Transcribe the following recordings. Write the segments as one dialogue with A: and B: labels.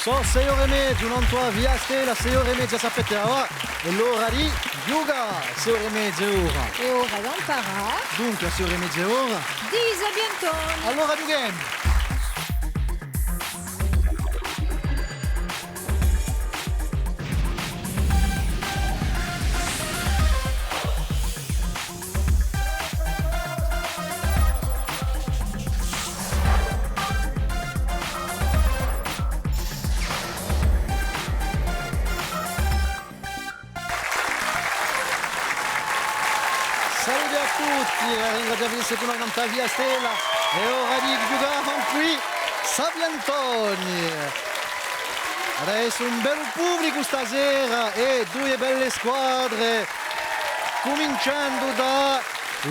A: Sono 6 ore e mezza, un'altra via stella, 6 ore e mezza sapete, è l'ora di yoga, 6 ore e mezza ora.
B: E ora non farà.
A: Dunque, a 6 ore e mezza ora.
B: Disa bientôt.
A: Allora, Dughem. Salve a tutti, ringraziamo di essere una cantata via stella. È ora di giocare qui Sabio Antoni. Adesso un bel pubblico stasera e due belle squadre, cominciando da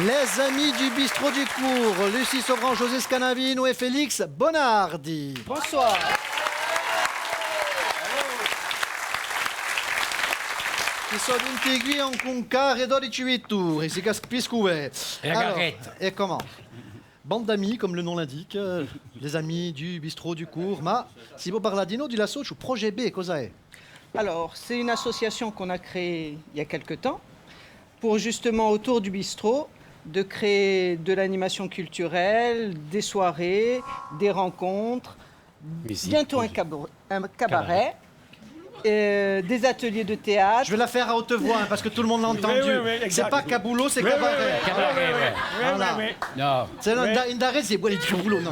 A: Les Amis du Bistrot du Cours, Lucie Sobran, José Scanavino e Félix Bonardi.
C: Bonsoir.
A: Ci sono integri un concare 12 vittorie, si capisce. Et comment? Bande d'amis, comme le nom l'indique, les amis du bistrot du cours. Ma si vous parlez di l'asso, projet B, cosa è?
C: Alors, c'est une association qu'on a créée il y a quelque temps pour justement, autour du bistrot, de créer de l'animation culturelle, des soirées, des rencontres, bientôt un cabaret. Des ateliers de théâtre.
A: Je vais la faire à haute voix hein, parce que tout le monde l'a entendu. C'est pas caboulot, c'est cabaret.
D: Non.
A: C'est une d'arrêt, c'est boire du caboulot. Non.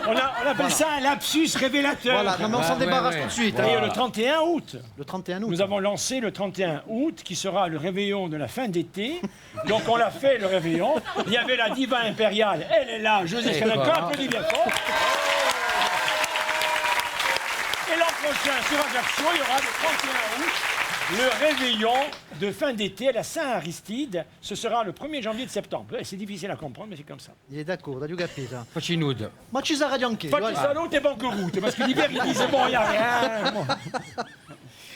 E: On appelle ça un lapsus révélateur.
A: Voilà, non, mais on s'en débarrasse tout de suite.
E: Et le 31 août.
A: Le 31 août.
E: Nous avons lancé le 31 août, qui sera le réveillon de la fin d'été. Donc on l'a fait, le réveillon. Il y avait la diva impériale, elle est là, José Scanavino, applaudis bien fort. Et l'an prochain, sur Ajaccio, il y aura le 31 août, le réveillon de fin d'été à la Saint-Aristide. Ce sera le 1er janvier de septembre. C'est difficile à comprendre, mais c'est comme ça.
A: Il est d'accord, t'as dû capire.
D: Facci nude.
A: Ma ci sarà anche.
E: Facci salute e bancaroute, parce que l'hiver, ils disent bon, il n'y a rien. Bon.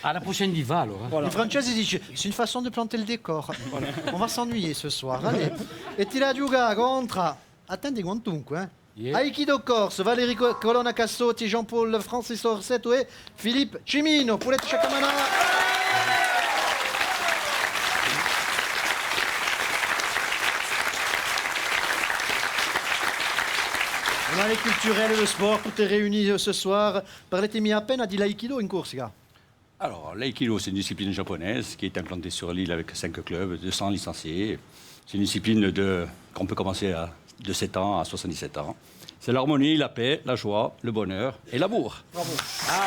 D: À la prochaine diva, alors. Hein.
A: Voilà. Les Françaises disent c'est une façon de planter le décor. Voilà. On va s'ennuyer ce soir. Allez. E ti la giuga contra. Attendez quantunque, hein. Yeah. Aikido Corse, Valérie Colonna Cassotti, Jean-Paul Francis Orsetto et Philippe Cimino. Poulette Chacamana. On a les culturels et le sport, tout est réuni ce soir. Parlez-moi à peine di l'aïkido in Corsica.
F: Alors, l'aïkido, c'est une discipline japonaise qui est implantée sur l'île avec 5 clubs, 200 licenciés. C'est une discipline qu'on peut commencer de 7 ans à 77 ans. C'est l'harmonie, la paix, la joie, le bonheur et l'amour.
A: Bravo. Ah.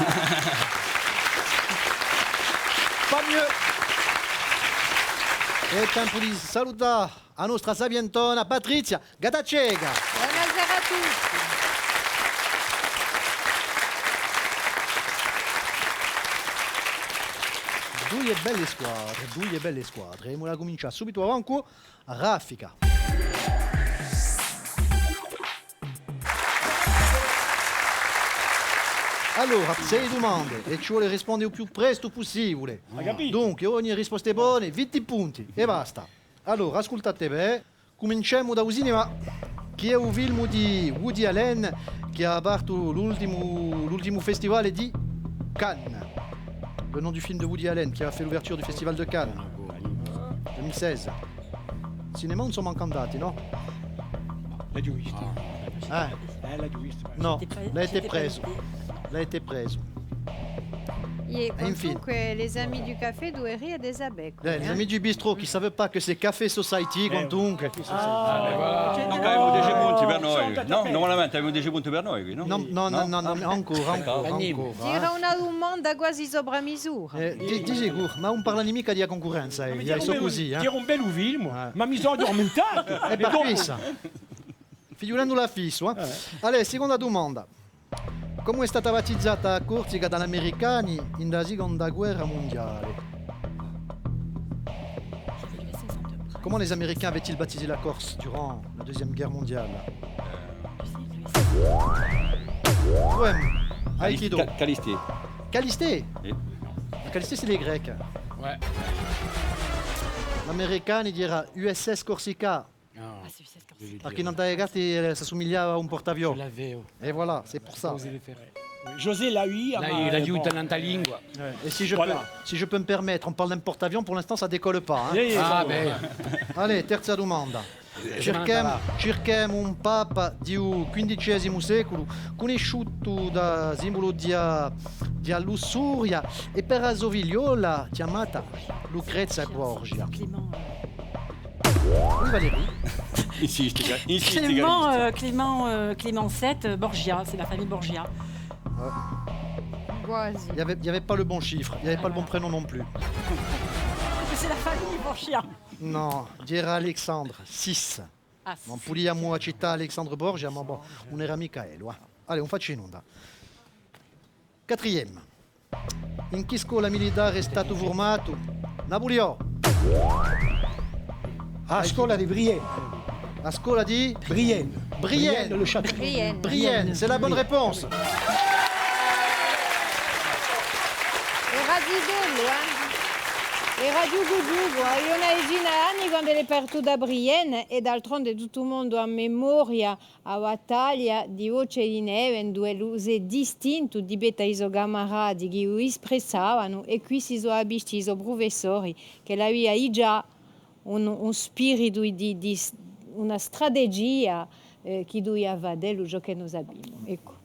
A: Pas mieux. È tempo di salutare la nostra sapientona Patrizia Gatacega.
B: Buonasera a tutti.
A: Due belle squadre. E ora cominciare subito avanti a raffica. Allora, 6 domande e ci vuole rispondere il più presto possibile. Dunque, ogni risposta è buona, 20 punti e basta. Allora, ascoltate bene, cominciamo da usine, ma chi è un film di Woody Allen che ha aperto l'ultimo festival di Cannes. Le nom du film de Woody Allen qui a fait l'ouverture du Festival de Cannes 2016. Cinéma, non siamo ancora andati, no?
E: L'ha giù visto.
A: L'ha
E: giù visto.
A: No, l'ha été preso.
B: Et comunque les amis du café Doueri et des abeilles.
A: Les amis du bistrot qui ne savent pas que c'est Café Society, comunque.
F: Non, abbiamo 10 punti per noi. No, normalmente abbiamo 10 punti per noi, no?
A: No, ancora.
B: Tira una domanda quasi sopra misura.
A: Di sicuro, ma non parla mica di concorrenza, so così.
E: Tira un bel film, ma mi sono addormentato.
A: È per fissa. Figurando la fisso. Allora, seconda domanda. Come è stata battezzata Corsica dagli americani in la seconda guerra mondiale? Comment les Américains avaient-ils baptisé la Corse durant la Deuxième Guerre mondiale? Ouais, Aikido.
F: Calisté.
A: Calisté? Calisté, c'est les Grecs.
D: Ouais.
A: L'américain, il dira USS Corsica. Perché non t'avais regardé, ça somigliava a un porte-avions.
D: Je l'avais.
A: Et voilà, c'est pour ça.
D: Vous allez faire.
E: José l'AUI.
D: L'aiuto nella lingua.
A: Et si je,
E: Voilà.
A: si je peux me permettre, on parle d'un porte-avions, pour l'instant ça décolle pas. Hein.
D: Ah, beh.
A: Allez, terza domanda. Cerchiamo un papa del XV secolo, conosciuto da simbolo di lussuria e per la sua figliola chiamata Lucrezia Borgia. Oui, Valérie.
F: Insiste,
G: Clément VII, Borgia, c'est la famille Borgia.
B: Quasi.
A: Il n'y avait pas le bon chiffre, il n'y avait pas le bon prénom non plus.
G: C'est la famille Borgia.
A: No, era Alexandre, 6.
G: Ah,
A: Non puliamo a città Alexandre Borgia, ma bon, non era Michaelo. Allez, on faccia in onda. Quatrième. In che scuola militare è stato formato Napoleon?
E: Ah, scuola di Brienne.
A: La scuola di
E: Brienne.
A: Brienne.
E: Le château.
B: Brienne.
A: Brienne, c'est la bonne réponse.
B: Era Zidullo, Era giugo. Io una decina d'anni quando ero partita da Brienne e d'altronde tutto il mondo ha memoria a battaglia di Voce di Neve in due lusi distinte di beta iso camaradi che lo espressavano e qui si sono visti i professori che avevano già un spirito di una strategia che doveva dello gioco che noi abbiamo. Ecco.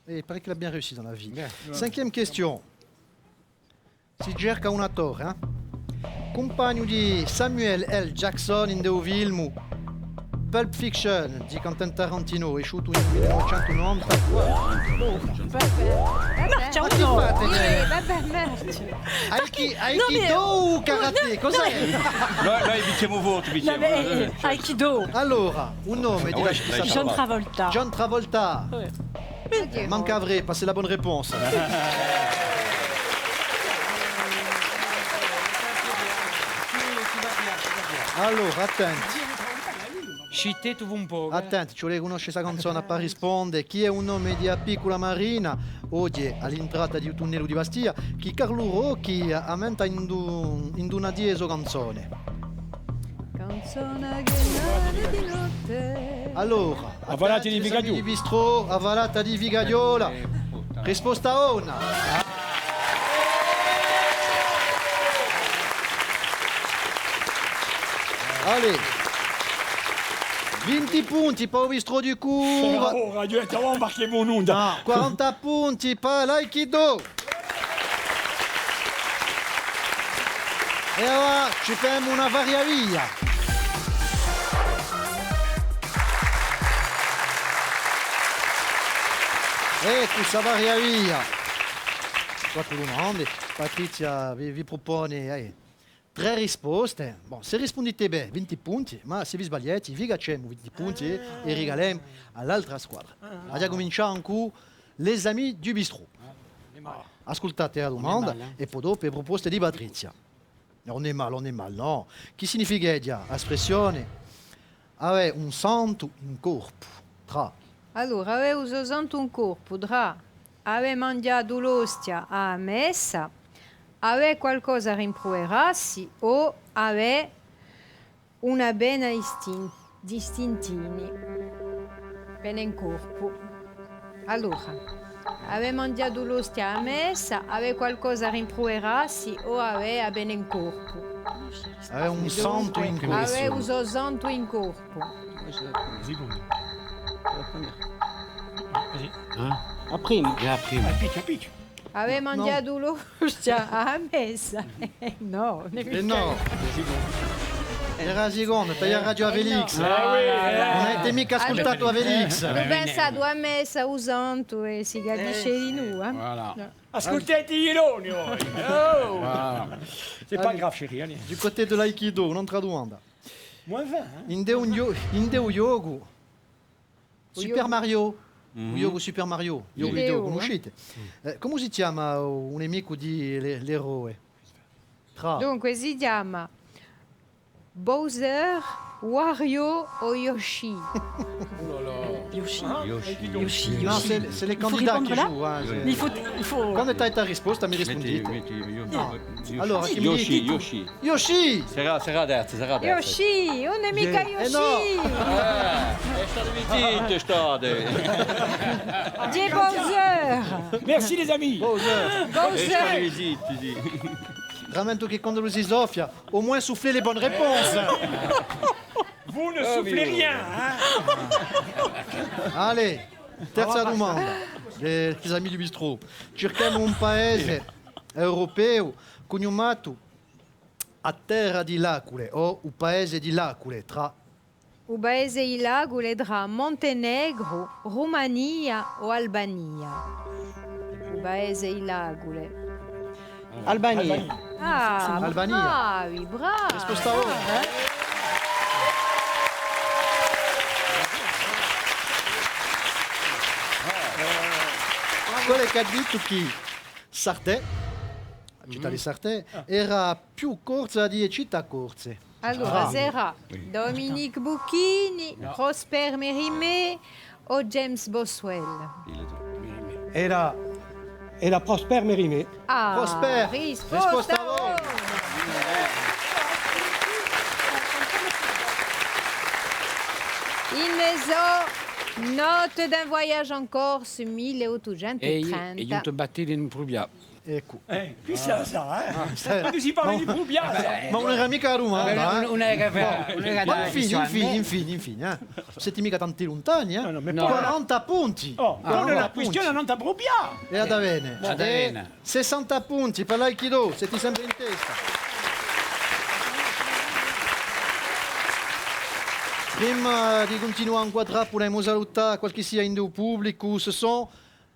A: Et il paraît qu'il a bien réussi dans la vie. Cinquième question. Si cerca un attore, hein? Compagno di Samuel L. Jackson in the film Pulp Fiction di Quentin Tarantino, esciuto nel 1990.
B: Vabbè.
A: Ma che fate?
B: Vabbè.
A: Aikido o karate? Cos'è?
F: Noi vinciamo voto,
G: Aikido.
A: Allora, un nome di
G: John Travolta.
A: John Travolta. Manca avrei, passé la bonne réponse. Allora, attenti.
D: Scitteto un po'.
A: Attenti, ci vuole conoscere questa canzone per rispondere. Chi è un nome di piccola marina? Oggi all'entrata di un tunnel di Bastia, chi Carlo Rocchi aumenta in una dieso canzone.
B: Canzone che nave di notte.
A: Allora,
E: Avalata di Vigadio.
A: Di Bistro, Avalata di Vigadiola. Risposta ona. Allez, 20 punti per il Bistro du Cours.
E: Oh, Radio Intervent, marquez mon nom.
A: No, 40 punti per l'Aikido. E ora ci facciamo una variavia. E questa variavia. Quattro domande. Patrizia vi propone 3 risposte. Bon, se rispondete bene, 20 punti, ma se vi sbagliate, vi facciamo 20 punti e regaliamo all'altra squadra. Andiamo a cominciare con les amis du bistrot. Ascoltate la domanda e poi dopo le proposte di Patrizia. Non è male, no. Che significa l'espressione avere un santo in corpo? Tra.
B: Allora, avevo usato un corpo tra aver mangiato l'ostia a messa, aver qualcosa a rimproverarsi o avere una bena distintini. Bene in corpo. Allora, aver mangiato l'ostia a messa, aver qualcosa a rimproverarsi o avere bene in corpo.
A: Avere un santo in corpo.
B: Aver usato santo in corpo.
C: La prima.
D: La prima.
E: Capiccio.
B: Aver mangiato l'ostia a messa. No.
A: No. Era la seconda, per la radio Avelix.
B: no.
A: Non avete mica ascoltato Avelix.
B: Ho pensato a messa usando e si capisce di noi.
D: Voilà.
E: Ascoltate gli ironi, voi. Oh. C'est pas grave, chérie. Allez.
A: Du côté de l'Aikido, un'altra domanda.
E: Moins 20, hein.
A: In Deo Yogo, Super Mario. Yogo Super Mario. Yogo
B: Ideo,
A: Ideo, conoscete? Come si chiama un nemico di l'eroe? Tra.
B: Dunque si chiama Bowser, Wario o Yoshi.
G: Yoshi.
D: Yoshi.
A: No, c'est les candidats qui
G: répondre là
A: jouent. Hein,
G: Mais il faut...
A: Quando hai ta risposta mi rispondete. Allora, chi mi
F: Yoshi,
A: dici?
F: Yoshi.
A: Yoshi!
F: Sarà detto.
B: Yoshi, non è mica Yoshi.
A: no.
F: State zitti, state.
B: Di Bowser.
E: Merci les amis.
F: Allez-y, tu dis.
A: Ramento che quando lo si soffia, au moins soufflez les bonnes réponses.
E: Vous ne soufflez rien, hein.
A: Allez, terza domanda. Les amis du bistrot. Cerchiamo un paese europeo cognomato a terra di lacule o un paese di lacule tra
B: U paese ilagule tra Montenegro, Romania o Albania. U paese ilagule.
C: Albanie.
B: Ah,
A: Albania.
B: bravi, bravi.
A: Risposta ora. Quello che ha detto che Sartè, la città di Sartè, era più corsa di città corse.
B: Allora, sarà Dominique Bucchini, Prosper Mérimée o James Boswell?
H: Era Prosper Mérimée.
B: Ah,
A: Prosper, risposta
B: ora. Il maison, note d'un voyage en Corse,
D: E
B: 1830.
D: io ti batti in Prubia.
A: Ecco.
E: Qui ça, hein.
A: Stai-
E: On nous y parlait du Prubia, ça.
A: Ma non era mica a Roma, eh? Ma infine, eh. Siete mica tanti lontani, eh?
E: no, ma
A: 40 punti.
E: Oh, pone la
A: 40
E: questione a Nanta Prubia.
A: E ad Avene.
D: Ad Avena.
A: 60 punti per l'Aikido, siete sempre in testa. Prima di continuare a inquadrare, voulons salutare quel qui sia in du public,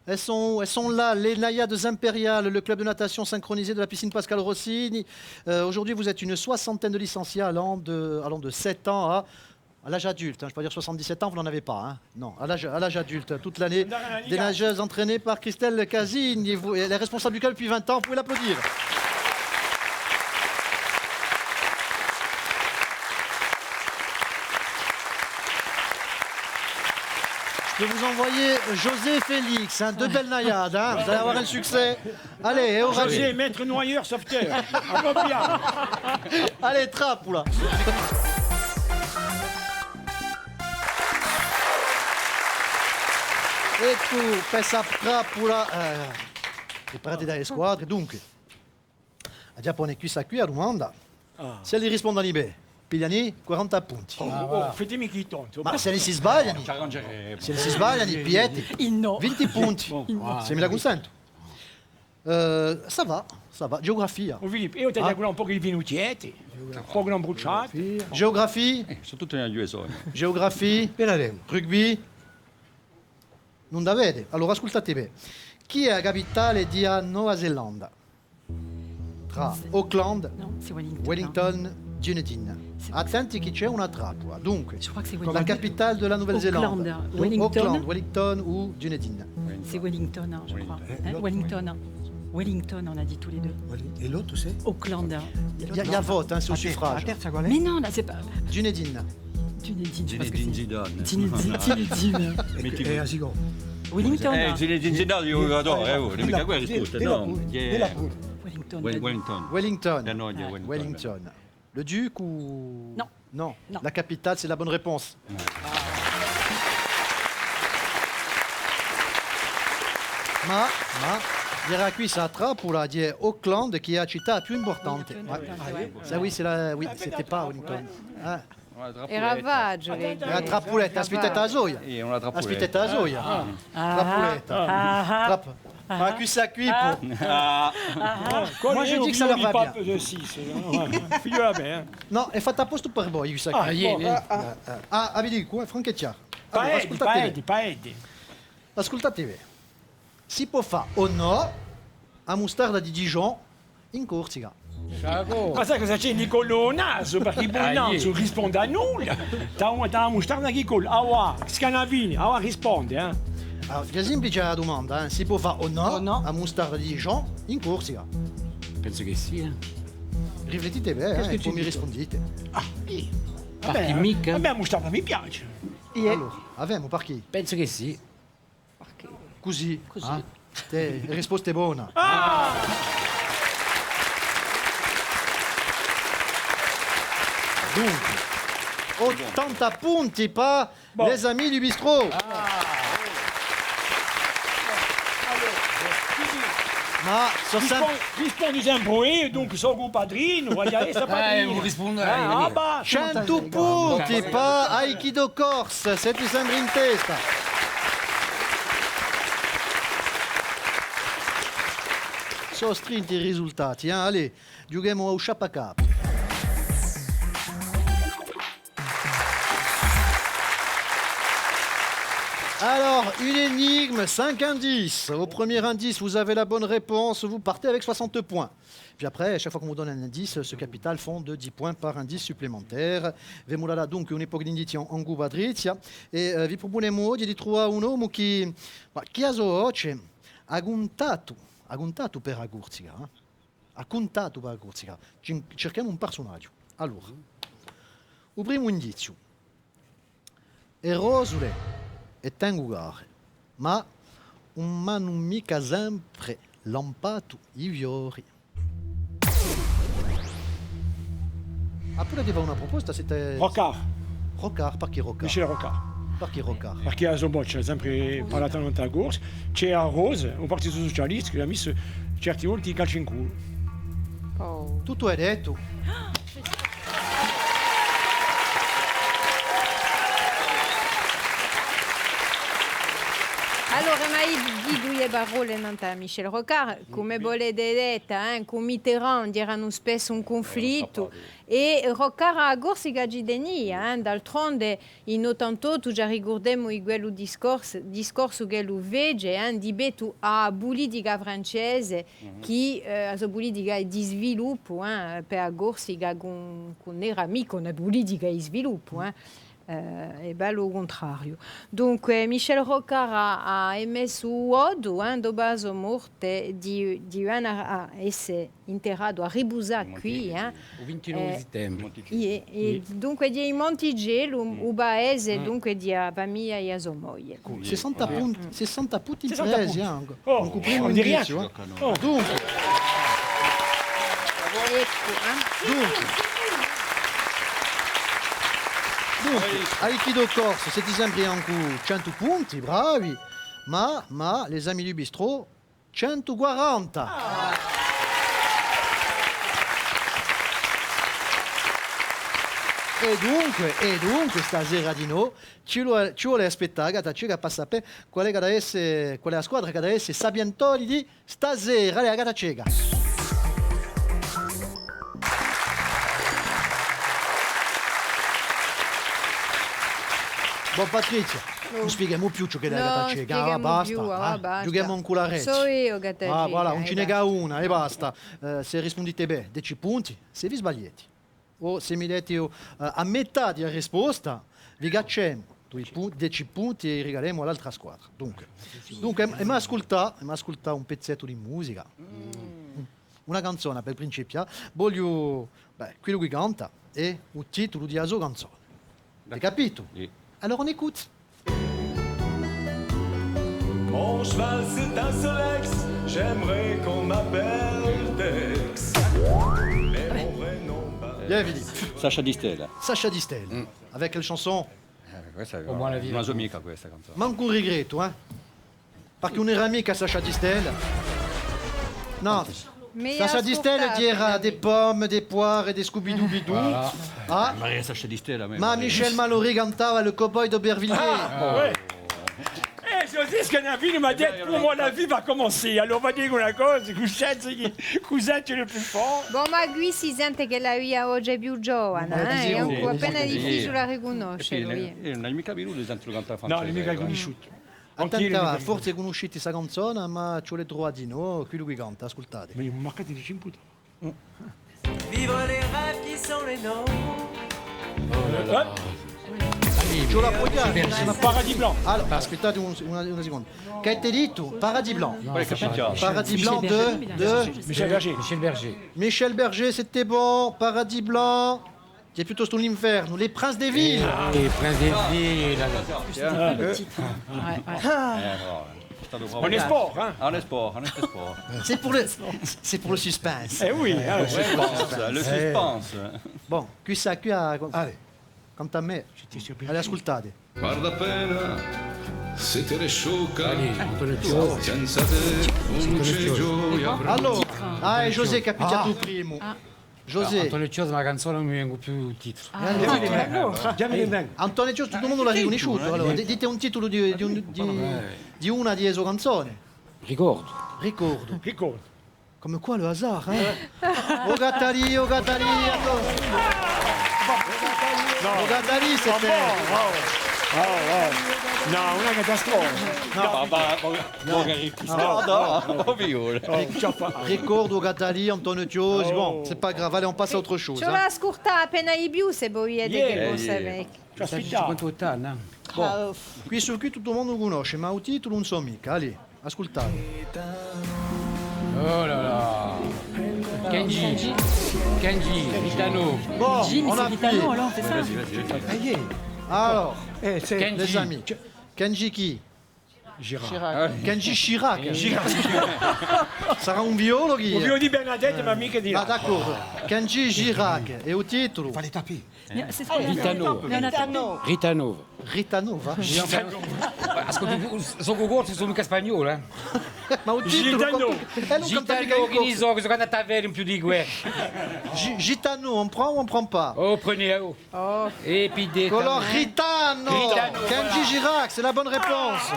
A: elles sont là, les Naïades impériales, le club de natation synchronisé de la piscine Pascal Rossini. Aujourd'hui, vous êtes une soixantaine de licenciés allant de 7 ans à l'âge adulte. Hein. Je ne peux pas dire 77 ans, vous n'en avez pas. Hein. Non, à l'âge adulte, toute l'année. Des nageuses entraînées par Christelle Casine. Elle est responsable du club depuis 20 ans, vous pouvez l'applaudir. Je vais vous envoyer José Félix, hein, deux belles naïades, hein, vous allez avoir un succès. Allez, et
E: José, maître noyeur, sauveteur. À Prubia.
A: Allez, trappe là. E tu, questa trappola, preparati dalle squadre. Dunque, a Giappone qui sa qui a domanda. Se li rispondono bene, pigliano 40 punti.
E: Fatemi chi tonto.
A: Ma se li si sbagliano, pieti,
G: Il no.
A: 20 punti. Se me la consento. Ça va. Geografia.
E: Oh, Filippo, io ti dico un po' che vinucchieti, un po' che non bruciati.
A: Geografia,
F: Sono tutti negli USA.
A: geografia, rugby. Non da vede. Allora ascoltate bene. Chi è la capitale di Nuova Zelanda? Tra Auckland,
G: Non, c'est Wellington.
A: Wellington, Dunedin. Attenti che c'è una trappola. Dunque,
G: Je crois que c'est
A: la
G: Wellington.
A: capitale de la Nouvelle-Zélande.
G: Auckland, Wellington.
A: Auckland, Wellington ou Dunedin.
G: C'est Wellington, hein, je crois. Hein, Wellington. Wellington, on a dit tous les deux.
H: Et l'autre, c'est
G: Auckland.
A: Il y a vote, hein, c'est au suffrage.
G: Mais non, là, c'est pas.
A: Dunedin.
G: Dunedin, je pense que c'est.
F: Zidane.
G: Dunedin.
H: E a Sigon.
G: Wellington.
F: Zidane, io adoro, mica quella risposta, no.
G: Wellington.
F: Wellington.
A: Wellington.
F: No, Wellington.
A: Wellington. Le duc ou...
G: Non.
A: Non.
G: Non.
A: La capitale, c'est la bonne réponse. Ma, dirà qui ça trappola di Auckland che è la città più importante. Ça, oui, c'était pas Wellington. Ah.
B: E Ravaggio, le
A: La trappoletta, aspettate la soia.
F: Una trappoletta.
A: Aspettate la soia. Trappoletta. Ma qui ça cuit pour... Moi, je dis que ça leur va bien.
E: Pape de 6. Figlio bene.
A: No, è fatta apposta per voi, questa
E: Ah,
A: qui.
E: ieri.
A: Vedi qua, Francheccia. Allora,
E: Paedi.
A: Ascoltatevi. Si può fare o no a mostarda di Dijon in Corsica.
E: Ma sai cosa c'è Nicolò Naso? Perché il buon Naso risponde a nulla. Da una mostarda che col Awa, Scanavini, Awa risponde, eh?
A: Allora, è semplice la domanda, si può fare o no a mostarda di Dijon in Corsica.
D: Penso che sì.
A: Riflettete bene, e poi mi rispondete.
E: Vabbè,
D: mica.
E: a me la mostarda mi piace.
A: Allora, avemo per chi?
D: Penso che sì.
A: Così. Ah, te, la risposta è buona. Dunque, 80 punti per les amis du bistrot. Ma sono sempre...
E: Rispondi sempre voi, dunque sono padrino, voglio essere padrino.
D: non rispondo
E: Ah, bah,
A: 100 punti per Aikido Corse, se ti sembra in testa. Sono strinti i risultati, allez, giochiamo a Chapacap. Alors, une énigme, 5 indices. Au premier indice, vous avez la bonne réponse, vous partez avec 60 points. Puis après, à chaque fois qu'on vous donne un indice, ce capital fond de 10 points par indice supplémentaire. Vemo là donc un'epoca di indizi en Cuba Drizia. E vi proponemo di trovare un uomo che a sua voce ha contato per la Corsica. Ha contato per la Corsica. Cerchiamo un personaggio. Allora, il primo indizio. È rosule e tengo gare, ma non mica sempre lampato i fiori. Appena ti fa una proposta, siete...
E: Rocard,
A: Rocard, perché Rocard?
E: Michel Rocard.
A: Perché Rocard?
E: Perché a sua voce ha sempre parlato in una corsa. C'è a Rose, un partito socialista, che ha messo certi volti in calcio in culo.
B: Oh.
A: Tutto è detto.
B: Allora, ma di due parole non a Michel Rocard, come volete detta, con Mitterrand erano spesso un conflitto e Rocard a Corsica Gidenia, d'altronde in 88 già ricordiamo quello discorso che lui fece di betu a politica francese che a sua politica di sviluppo per Corsica con era mica una politica di sviluppo. È bello il contrario. Dunque, Michel Rocard ha emesso odo dopo la morte di essere interrato a Ribusa qui.
D: Il 29 settembre.
B: E dunque di Montigello, un paese dunque di famiglia e sua moglie.
A: 60 punti
E: 60
A: presi
E: punti.
A: anche.
E: Oh,
A: Con il primo
E: on dit rien.
A: indizio.
E: Oh.
A: Dunque, Aikido Corse, siete sempre anche 100 punti, bravi, ma les amis du bistrot, 140. E dunque stasera di noi ci vuole aspettare che per sapere qual è la squadra che deve essere Sabientoli di stasera, le ragazze cieca. Buon Patrizia, non spieghiamo più ciò che dai la cieca, basta. Giochiamo un culareccio.
B: So io che te
A: Voilà, non ce ne ga una e basta. Se rispondete bene, 10 punti, se vi sbagliate. O se mi dite a metà di risposta, vi gacciamo 10 punti e regaliamo all'altra squadra. Dunque mi ascolta un pezzetto di musica. Una canzone per principio. Voglio quello che canta e il titolo di la sua canzone. Hai capito?
F: Sì.
A: Alors on écoute.
I: Mon cheval c'est un Solex, j'aimerais qu'on m'appelle Tex. Mais mon vrai nom
A: Bien Philippe.
F: Sacha Distel.
A: Sacha Distel, avec la chanson
F: Questa è
D: buona vita.
F: una sua amica questa canzone.
A: Manco un regretto, Perché non era mica Sacha Distel. No, Sacha Distel era des pommes, des poires et des Scooby-Doo-Bidou.
F: Voilà.
A: Ah,
F: Maria Sacha Distel, a me.
A: ma Michel Mallory cantava le cowboy d'Aubervilliers.
E: Ouais. Je dis ce qu'un avis m'a dit, pour moi la vie va commencer. Alors on va dire una cosa, cousin tu es le plus fort.
B: Bon, ma qui si sente che la via oggi è più giovane, è un po' appena difficile a riconoscere.
F: Non hai mica venuto l'esempio di cantare
E: No,
F: francese.
E: non è mica conosciuto.
A: Attenta, forse conoscete questa canzone, ma ci vuole trovare di noi, quello che canta, ascoltate.
E: Ma io mi mancate di 5
I: Vivre les rêves qui sont les nôtres.
A: Ci vuole appoggiare.
E: Paradis blanc.
A: Allora, aspettate una seconda. Che avete detto? Paradis Blanc.
F: Capito?
A: Paradis Blanc de
E: Michel Berger.
D: Michel Berger.
A: Michel Berger, c'était bon. Paradis Blanc. Qui est plutôt sur l'inferno. Les Princes des Villes.
D: Et Prince des Villes.
E: On est sport, hein.
F: On est sport.
A: C'est pour le suspense.
E: Eh oui,
F: Le suspense.
A: Bon, qui a... Allez, quant a me, allez, ascoltate.
I: Guarda appena se te ne sciocca,
D: Allez, Antonio Ciò.
I: senza te non c'è gioia.
A: Allora, José che ha picchiato primo. José.
D: Antonio Ciò, ma la canzone non mi vengo più il titolo.
H: Già me ne vengo.
A: Antonio Ciò, tutto il mondo l'ha riconosciuto. Allora, dite un titolo di una di sue canzoni.
D: Ricordo.
A: Ricordo.
E: Ricordo.
A: Come qua le hasard, Oh Gattari, oh Gattari. Oh Gattari, c'était...
E: No, una catastrofe.
A: Ricordo Gattari, Antonio Ciò. Bon, c'est pas grave, allez, on passe à autre chose.
B: Ce l'ha scurta appena i più se voi che lo sapete.
E: Ci aspettiamo.
D: 58 anni.
A: Bon, qui su qui tutto il mondo lo conosce, ma il titolo non so mica. Allez, ascoltate.
D: Oh là là. Kenji, Ritano.
A: Bon,
G: Jim,
A: on
G: c'est
A: a
G: Vitano, alors, c'est ça?
A: Alors,
H: C'est
D: Kenji.
A: les amis, Kenji qui?
E: Girard.
A: Kenji Chirac. Sarà un violo chi?
E: Un violo di Bernadette, ma mica di
A: Ah
E: là.
A: d'accordo, Kenji Chirac. E il titolo?
H: Fallait taper.
G: C'est
D: Ritano. Ritano.
A: Ritanova.
D: Ascolta, sono concorsi sono mica spagnolo, eh?
A: Ma il titolo?
E: Gitano.
A: Non canta mica
D: Gitano,
A: il
D: che ne
A: corso.
D: so, questo canta taverne più di guerra.
A: Gitano, on prend ou on prend pas?
D: Oh, prenez, oh. Et puis des...
A: Color Ritano.
D: Ritano,
A: Kenji Chirac, c'est la bonne réponse.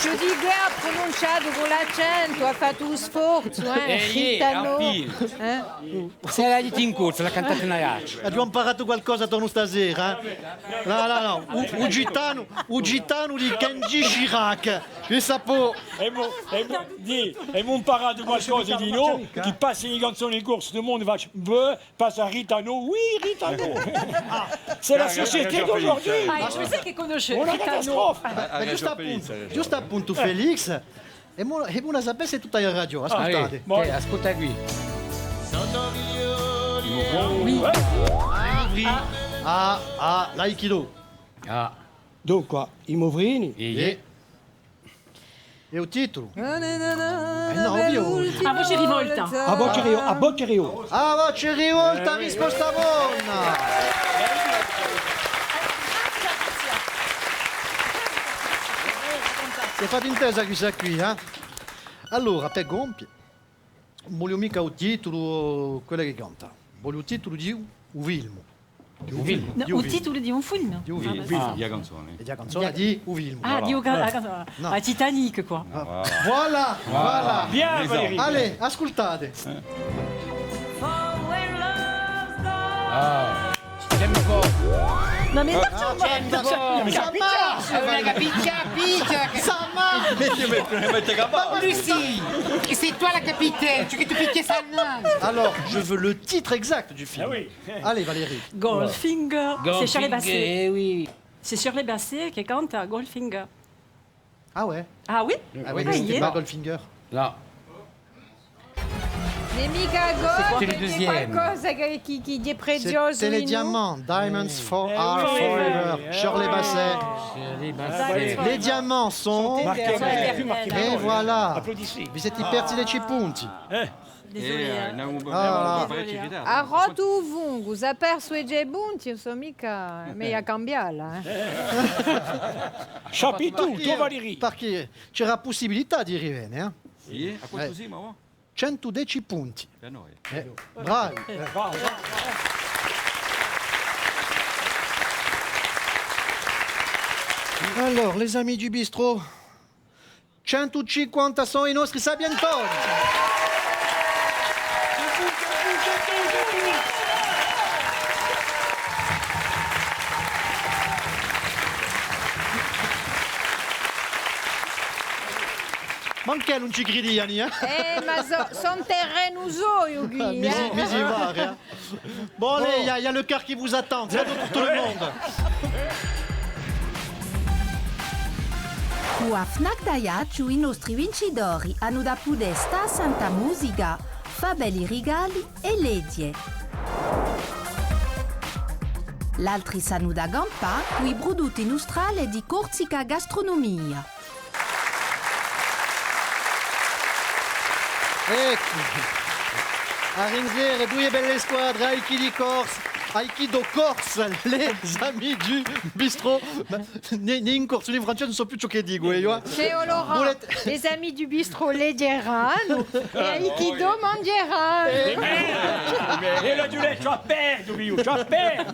B: Ci dico ha pronunciato con l'accento, ha fatto un sforzo, Ritano.
D: Se la dite in corsa, la cantate in aiaccio.
A: Abbiamo imparato qualcosa torno stasera, eh? No. Un gitano di Kenji Chirac. Je sapevo.
E: Abbiamo imparato qualcosa di noi, chi passa in canzoni in corso, tout le monde va passe à Ritano. Oui, Ritano. C'est la société d'aujourd'hui.
G: Ah, je sais che conosce
E: Una
G: Ritano.
E: catastrofe.
A: Giusto appunto Felix. E buona sapesse tutta in radio, ascoltate.
D: Ascolta qui.
A: L'aikido.
D: Ah,
H: Dunque, i movrini.
A: E il titolo? No, ovvio.
G: A voce rivolta.
H: A Boccerio.
A: Ah, voce rivolta, risposta buona. Si è fatto intesa questa qui, eh? Allora, te compie. Non voglio mica il titolo, quello che canta. Voglio il titolo di un film.
G: O titolo di un film.
A: Di un film.
F: Il y a canzone.
A: E la canzone di un film.
G: Ah, di a Titanic, quoi.
A: Voilà.
E: Bien, Valérie.
A: Allez, ascoltate.
D: j'aime pas.
G: Non, mais
A: Ça marche.
D: Lucie, c'est toi la capitaine, tu te piquais sa main.
A: Alors, je veux le titre exact du film.
E: Ah oui.
A: Allez, Valérie.
G: Goldfinger. C'est Shirley Bassey.
D: Eh oui.
G: C'est Shirley Bassey qui cante Goldfinger.
A: Ah ouais?
G: Ah oui?
A: Ah oui,
G: Ah,
A: mais
G: il
A: c'était
G: est.
A: pas Goldfinger.
D: Non.
B: Ne mica
D: quello
B: Gold,
D: deuxième.
B: qualcosa che è prezioso
A: C'était les
B: in
A: diamants. Diamonds are forever. Shirley Bassey. Les diamants sont... Et voilà.
E: Applaudissi.
A: Vi siete persi 10 punti.
G: Désolé.
B: A rotu vungu, ha perso i gebunti, non so mica, meglio cambiarla.
E: Chapitou, tu Valérie.
A: Perché c'era possibilità di arrivare, eh?
F: Sì? A quanto sì, ma
A: 110 punti.
F: per noi.
A: Bravi. Alors, les amis du bistrot, 150 sono i nostri sabientoni. Ma anche non ci crediani, eh?
B: Ma sono terrenuso, qui.
A: Misi var, hein. Bon, allez, il y a le cœur qui vous attend. C'est pour tout le monde.
J: Cu Fnac d'Aiacciu i nostri vincitori hanno da Podesta, Santa Musica, fa belli regali e ledie. L'altri sanno da Gampa, qui i prodotti nostrali di Corsica Gastronomia.
A: Ecco. A rinzere due belle squadre, Aiki di Corse Aikido Corse, les amis du bistrot. Ni in Corse, ni in Francia, non so più ciò che dico.
B: Chez Laurent, les amis du bistrot leggeranno e Aikido mangeranno.
E: E lo giuretto, ci ha perso, ci ha perso.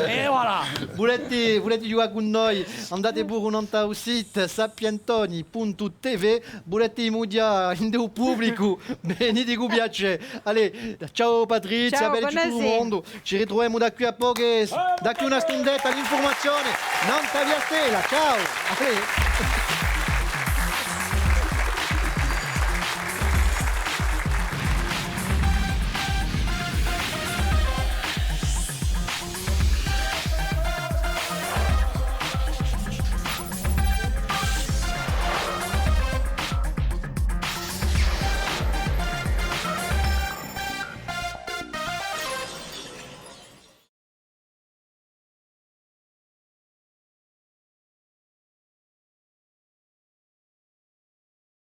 E: E voilà.
A: Volete giocare con noi? Andate pure un altro sito, sapientoni.tv. Volete mudia in del pubblico? Venite con piacere. Allez, ciao Patrizia,
B: ciao,
A: bene tutto il mondo. Ci ritroviamo da qui a poco, da qui una stundetta l'informazione. Non tagliatela, ciao. Allez.